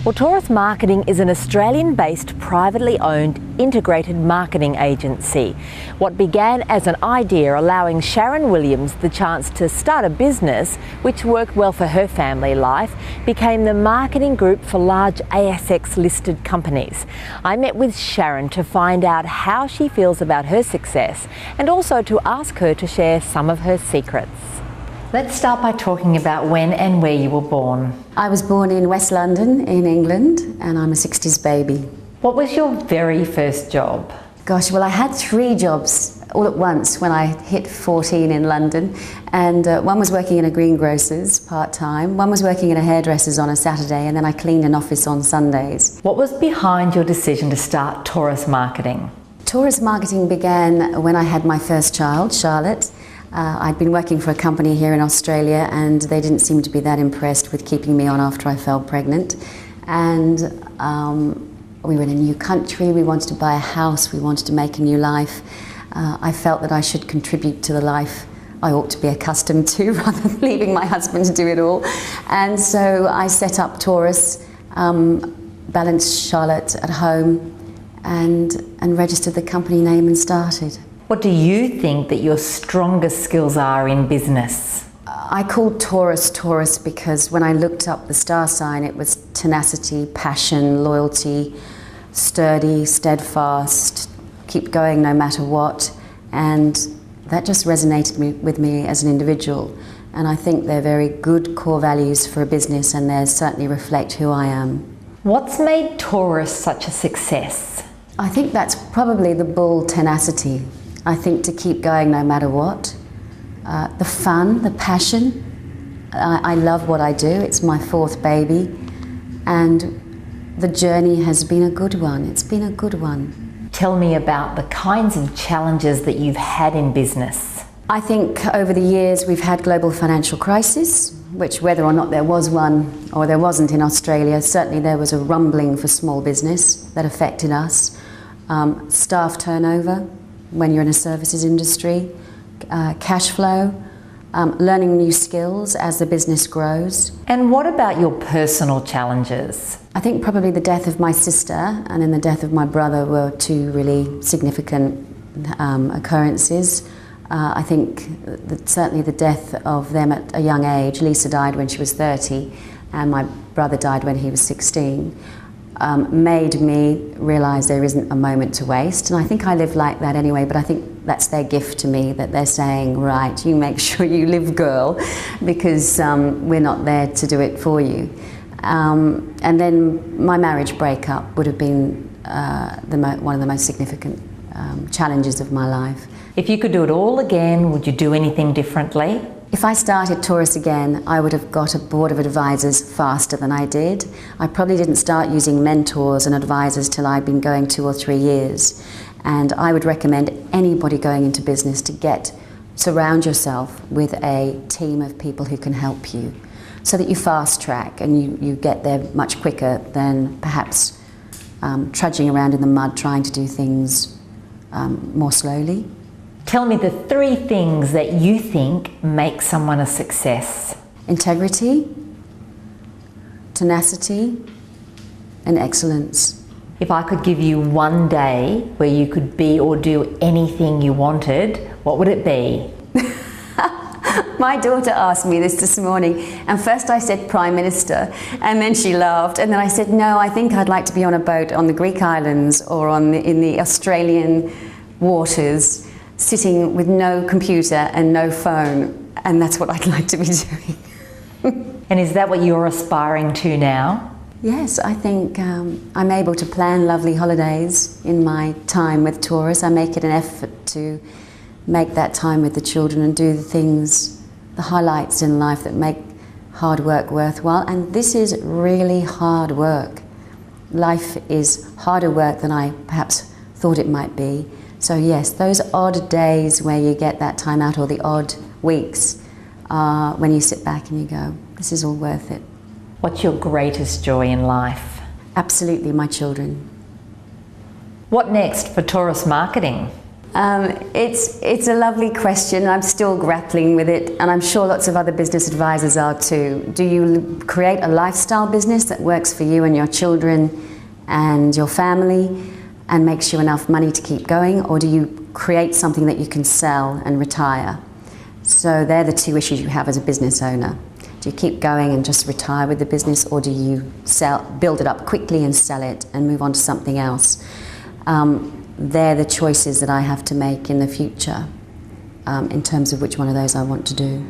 Well, Taurus Marketing is an Australian-based, privately owned, integrated marketing agency. What began as an idea allowing Sharon Williams the chance to start a business which worked well for her family life became the marketing group for large ASX-listed companies. I met with Sharon to find out how she feels about her success and also to ask her to share some of her secrets. Let's start by talking about when and where you were born. I was born in West London in England, and I'm a 60s baby. What was your very first job? Gosh, well, I had 3 jobs all at once when I hit 14 in London, and one was working in a greengrocer's part-time, one was working in a hairdresser's on a Saturday, and then I cleaned an office on Sundays. What was behind your decision to start Taurus Marketing? Taurus Marketing began when I had my first child, Charlotte. I'd been working for a company here in Australia, and they didn't seem to be that impressed with keeping me on after I fell pregnant. And we were in a new country, we wanted to buy a house, we wanted to make a new life. I felt that I should contribute to the life I ought to be accustomed to rather than leaving my husband to do it all. And so I set up Taurus, balanced Charlotte at home, and registered the company name and started. What do you think that your strongest skills are in business? I called Taurus Taurus because when I looked up the star sign, it was tenacity, passion, loyalty, sturdy, steadfast, keep going no matter what, and that just resonated with me as an individual. And I think they're very good core values for a business, and they certainly reflect who I am. What's made Taurus such a success? I think that's probably the bull tenacity. I think to keep going no matter what. The fun, the passion. I love what I do. It's my 4th baby. And the journey has been a good one. It's been a good one. Tell me about the kinds of challenges that you've had in business. I think over the years we've had global financial crisis, which whether or not there was one or there wasn't in Australia, certainly there was a rumbling for small business that affected us. Staff turnover, when you're in a services industry, cash flow, learning new skills as the business grows. And what about your personal challenges? I think probably the death of my sister and then the death of my brother were 2 really significant occurrences. I think that certainly the death of them at a young age, Lisa died when she was 30 and my brother died when he was 16, made me realise there isn't a moment to waste. And I think I live like that anyway, but I think that's their gift to me, that they're saying, right, you make sure you live, girl, because we're not there to do it for you. And then my marriage breakup would have been one of the most significant challenges of my life. If you could do it all again, would you do anything differently? If I started Taurus again, I would have got a board of advisors faster than I did. I probably didn't start using mentors and advisors till I'd been going 2 or 3 years. And I would recommend anybody going into business to surround yourself with a team of people who can help you so that you fast track and you get there much quicker than perhaps trudging around in the mud trying to do things more slowly. Tell me the 3 things that you think make someone a success. Integrity, tenacity, and excellence. If I could give you one day where you could be or do anything you wanted, what would it be? My daughter asked me this morning, and first I said Prime Minister, and then she laughed, and then I said, no, I think I'd like to be on a boat on the Greek islands or in the Australian waters, sitting with no computer and no phone, and that's what I'd like to be doing. And is that what you're aspiring to now? Yes, I think I'm able to plan lovely holidays in my time with Taurus. I make it an effort to make that time with the children and do the things, the highlights in life that make hard work worthwhile. And this is really hard work. Life is harder work than I perhaps thought it might be. So yes, those odd days where you get that time out, or the odd weeks, when you sit back and you go, this is all worth it. What's your greatest joy in life? Absolutely, my children. What next for Taurus Marketing? It's a lovely question. I'm still grappling with it, and I'm sure lots of other business advisors are too. Do you create a lifestyle business that works for you and your children and your family and makes you enough money to keep going, or do you create something that you can sell and retire? So they're the two issues you have as a business owner. Do you keep going and just retire with the business, or do you build it up quickly and sell it and move on to something else? They're the choices that I have to make in the future in terms of which one of those I want to do.